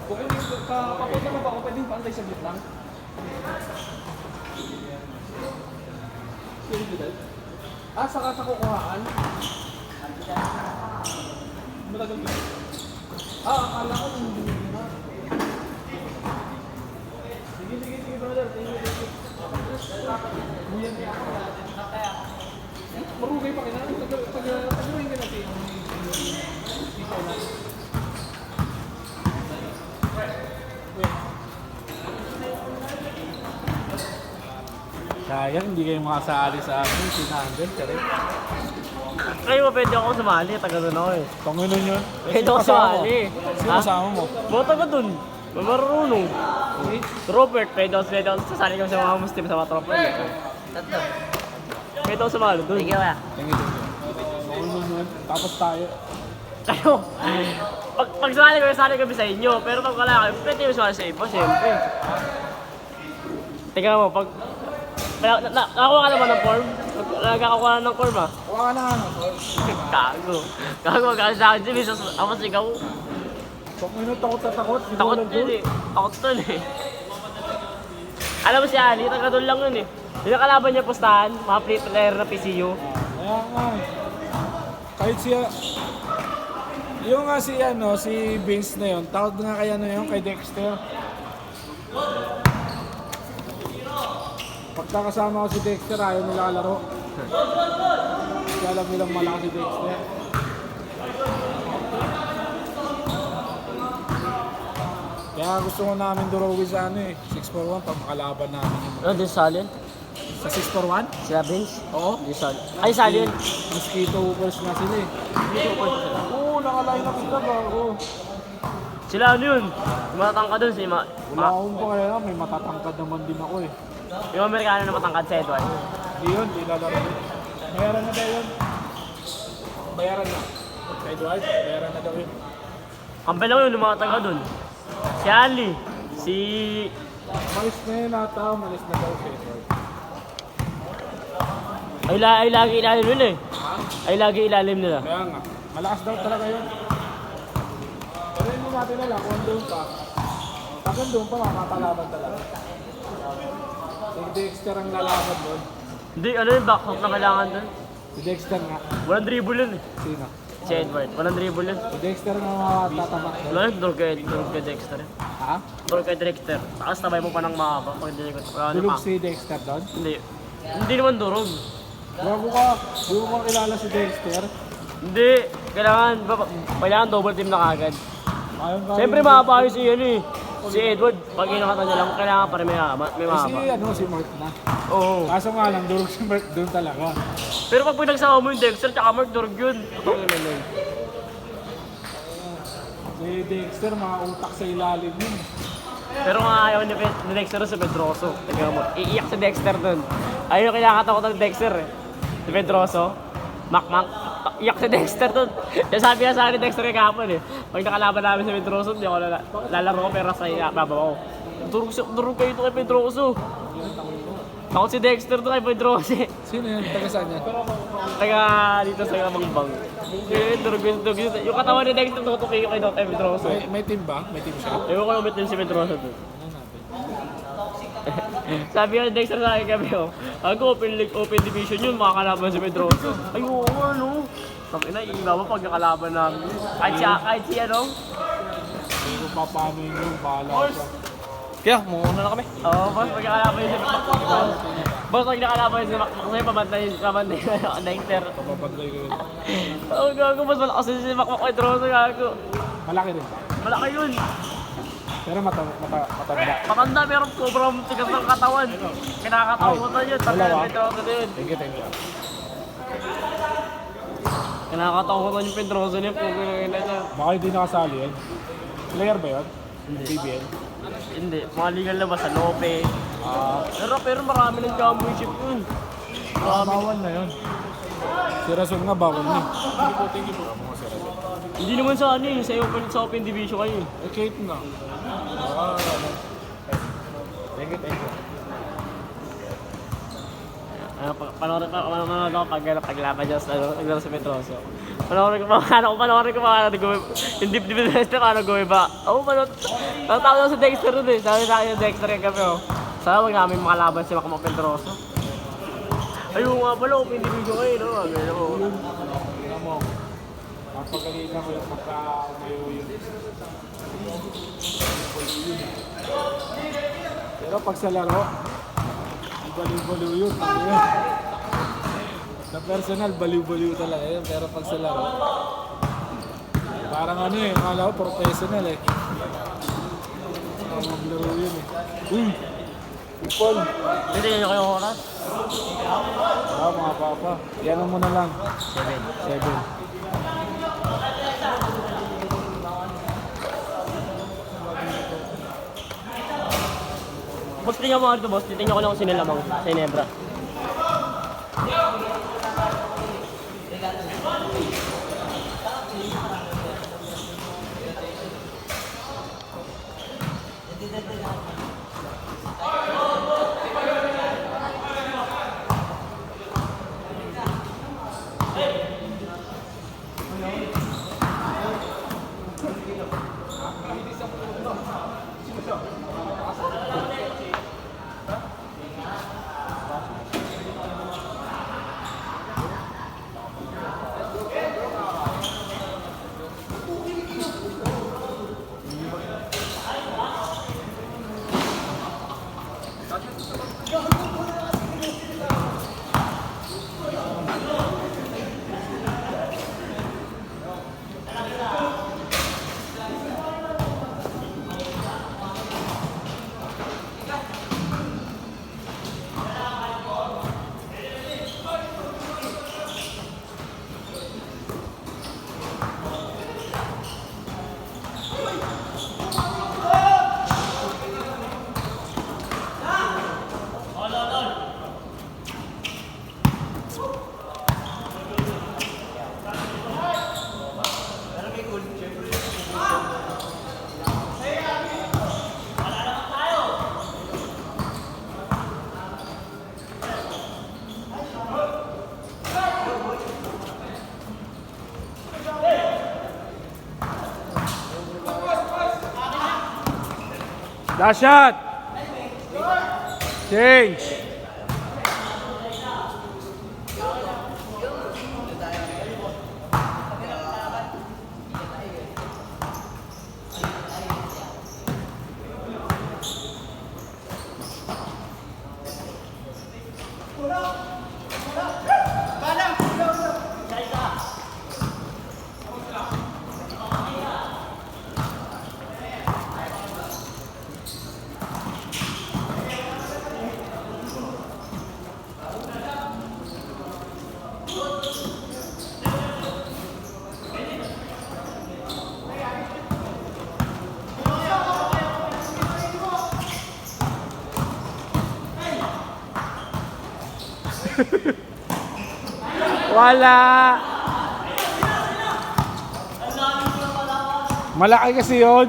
Kung kapag naman ba ako pwedeng pantay saglit lang? Saka sa kukuhaan? Matagal ba? Akala ko hindi na. Sige, brother. Thank you. Marugay pa kina. Tagaluhin ka natin. Ikaw na. Sayang, hindi kayo makasali sa akin. Sinandel, karin. Kayo ba pwede ako sumali? Taga doon ako eh. Pangunan yun. Pwede ako sumali. Sino kasama mo? Bota ka doon. Marunong. Robert, pwede ako sasali ko sa mga Muslim sa mga tropa niya. Pwede ako sumali doon. Sige ba? Tingin yun. Pangunan yun. Tapos tayo. Kayo, pag sumali kami sa inyo. Pero pag wala kayo, pwede yung sumali sa iba, siyempre. Tingnan mo, pag nakakuha ka naman ng form? Nagkakakuha na ng form ah. Huwag ka na ano. Gago, magkakasin sa akin, Jimmy. Ako sigaw. Pangunan, takot. Takot yun eh. Takot yun eh. Alam mo si Ali, taga doon lang yun eh. Yung nakalaban niya pustahan, mga player na PCU. Kaya nga. Kahit siya... Yung nga si ano, si Vince na yun, takot nga kaya na yun kay Dexter. Pagka kasama ko si Dexter, ayaw nila kalaro. Kasi alam nilang malakas si Dexter. Kaya gusto ko namin durugin sa ano eh, 6-4-1 pag makalaban namin yun. Ano, di sali yun? Sa 6-4-1? Sila Vince? Oo. Di sali. Ay, sali yun. Mosquito Hoopers na sila eh. Oo, nakaline up sila ba? Oo. Sila ano yun? Matang ka dun si Wala akong pa kaya, may matatangkad naman din ako eh. yung Amerikano na matangkad sa Edward. Hindi yun, di lalaro yun. Bayaran na daw yun. Bayaran na. Kay Edward, bayaran na daw yun. Kampel ako yun, lumakatang ka dun. Si Ali, si... Malis na yun ata, malis na daw si Edward. Ay lagi ilalim yun eh. Ay lagi ilalim nila. Kaya nga, malakas daw talaga yun. Pero hindi natin alam kung doon pa. Hanggang doon pa, makakalaban talaga. Si Dexter ang lalaban doon. Hindi, ano yung backhook na kailangan dun? Si Dexter nga. Walang dribble yun eh. Sino? Si Edward, walang dribble yun. Si Dexter nga matatamak doon. Wala yun, durog kay Dexter. Ha? Durog kay Dexter. Tapos tabay mo pa ng mahaba. Pag hindi ko... Dulog si Dexter doon? Hindi. Hindi naman durog. Bago ka, hindi mo kilala si Dexter. Hindi. Kailangan double team na kagad. Ayun ka. Siyempre mahaba yun si ano eh. Si Edward, pag inakata niya lang, kailangan pa rin may mahaba. Si Mark na. Oo. Kaso nga lang, durog si Mark doon talaga. Pero pag pinagsama mo yung Dexter tsaka Mark, durog yun. Totoo yun yun. Si Dexter, mga utak sa ilalim yun. Pero nga ayaw ni Dexter sa Pedroso. Tignan mo, iiyak si Dexter dun. Ayaw kinakatakot ng Dexter eh. Si Pedroso, Makmak, iyak si Dexter dun. Yung sabi nga sa akin ni Dexter kay kahapon eh. Pag nakalaban namin si Pedroso, hindi ako lalaro ko pero sa babaw ko. Durog kayo ito kay Pedroso. Takot si Dexter to kay Pedroso eh. Sino yun? Taga saan yan? Taga dito sa Mangbang. Durog. Yung katawan ni Dexter tutukin ko kay Pedroso. May team ba? May team siya? Ewan ko lang ba't yun si Pedroso doon. Sabi nga ni Dexter sa akin kami, ako open division yun, makakalaban si Pedroso. Ay, oo, ano? Tangina, iba ba pag nakalaban namin? Kahit si ano? Hindi ko pa paano yun, bahala siya. Kaya, muna na kami. Oo, boss, pag nakalaban yun si Macmac. Boss, pag nakalaban yun si Macmac, sa'yo pabantay yung Dexter. Papabanday ko yun. Oo, gago, boss, malakas yun si Macmac Pedroso, gago. Malaki rin ba? Malaki yun. Pero matanda. Matanda, pero sobrang tigas ng katawan. Kinakatakutan yun, dalawa. Pedroso na yun. Thank you. Kinakatakutan yung Pedroso niya, pugin na niya. Baka hindi nakasali yan. Player ba yun? Hindi. BBL? Hindi, mga legal na ba sa Lope? Pero marami ng championship yun. Bawal na yun. Si Rason nga bawal na. Hindi naman sa ano eh, sa open division kayo. Eh, Kate na. Thank you. Panoorin ako paglaban niya sa naglaro sa Pedroso. Panoorin ko pa, hindi Dexter, gawin ba? Oo, tatawag sa Dexter rin eh. Sabi sa akin yung Dexter yung gabi, oh. Sana wag namin makalaban si Macmac Pedroso. Ayun nga pala, open division kayo, no? Agad ako. Tingnan mo. Papagalitan ko lang pagka-umayo yun. Pero pag sa laro, baliw-baliw yun. Sa personal, baliw-baliw talaga yun. Pero pag sa laro, parang ano eh, akala ko professional eh. Maglaro yun eh. Uy! Upal! Hindi nyo kayo oras? Mga papa. Yan mo na lang. 7. Boss, tingnan mo ito, boss. Titingnan ko lang kung sinilamang sa Inebra. Last shot! Change! Wala. Malaki kasi yun.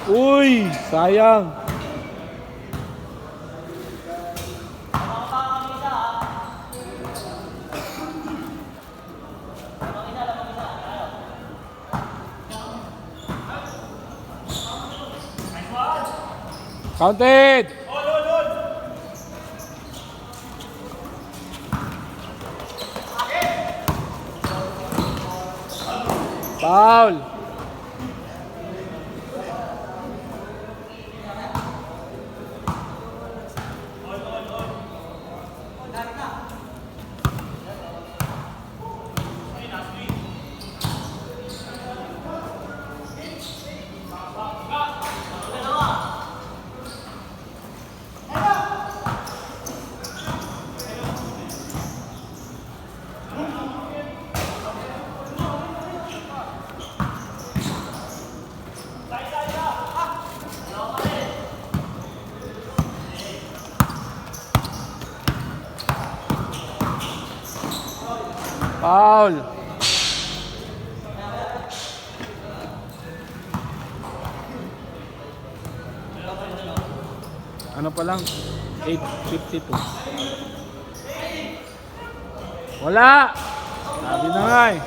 Uy, sayang. Counted! Foul! Foul. Ano pa lang? 8:52. Wala! Sabi na nga eh.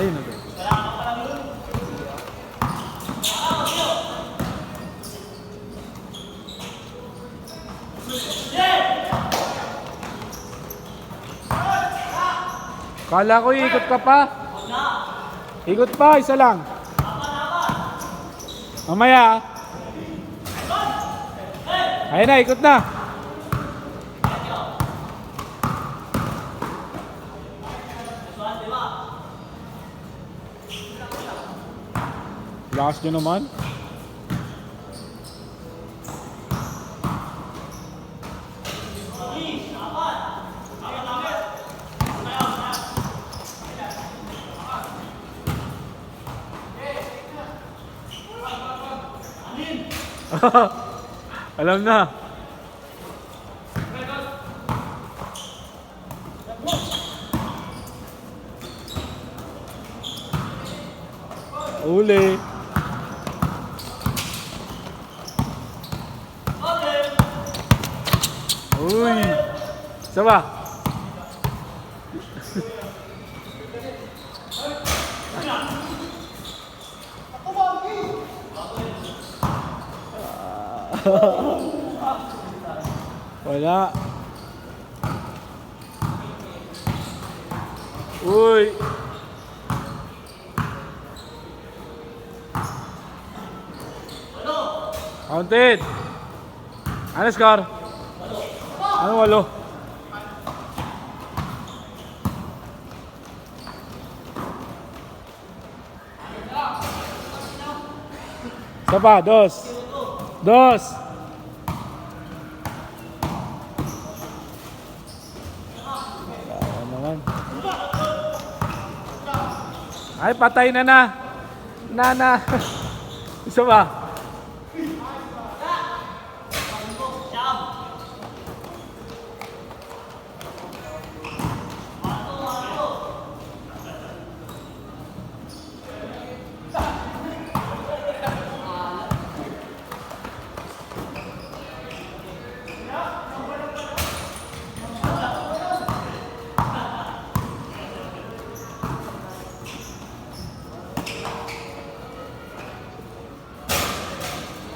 Ayun na doon. Kala ko ikot ka pa. Ikot pa, isa lang. Mamaya. Ayun na, ikot na. Lakas nyo naman. Alam na. Uli. Uy. Isa ba? Wala. Uy. Counted. Ano score? Ano walo? Isa pa, dos. Dos. Ano naman? Ay, patay na na. Na. Isa pa.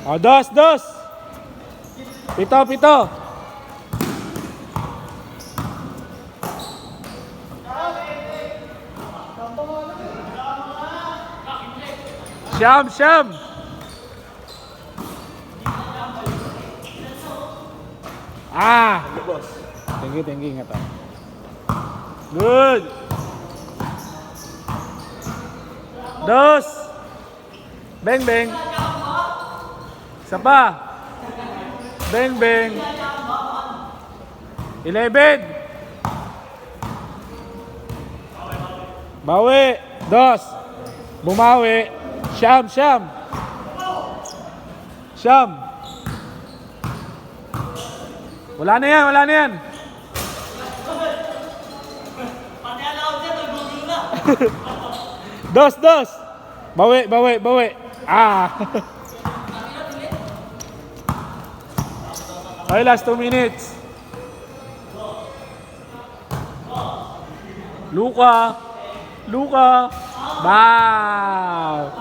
Oh, dos. Pito. Siyam. Thank you, ingat. Good. Dos. Beng. Isa pa. Beng. 11. Bawi. Dos. Bumawi. Siyam. Wala na yan. Dos. Bawi. Okay, last 2 minutes. Luka. Wow.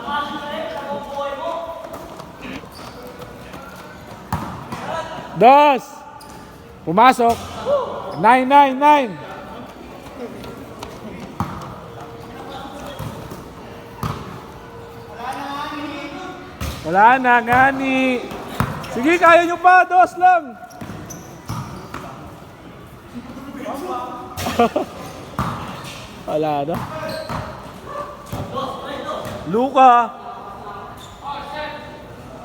Dos. Pumasok. 9. Wala na, ngani. Sige, kaya nyo pa. Dos lang. Wala na. Luka!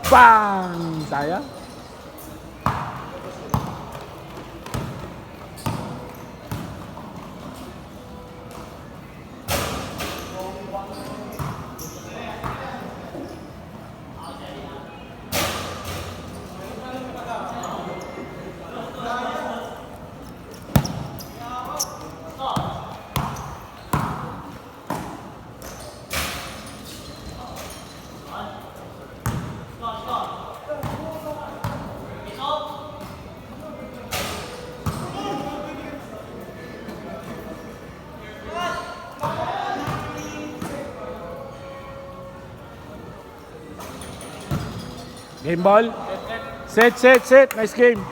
Bang! Sayang. Game ball. Set. Nice game.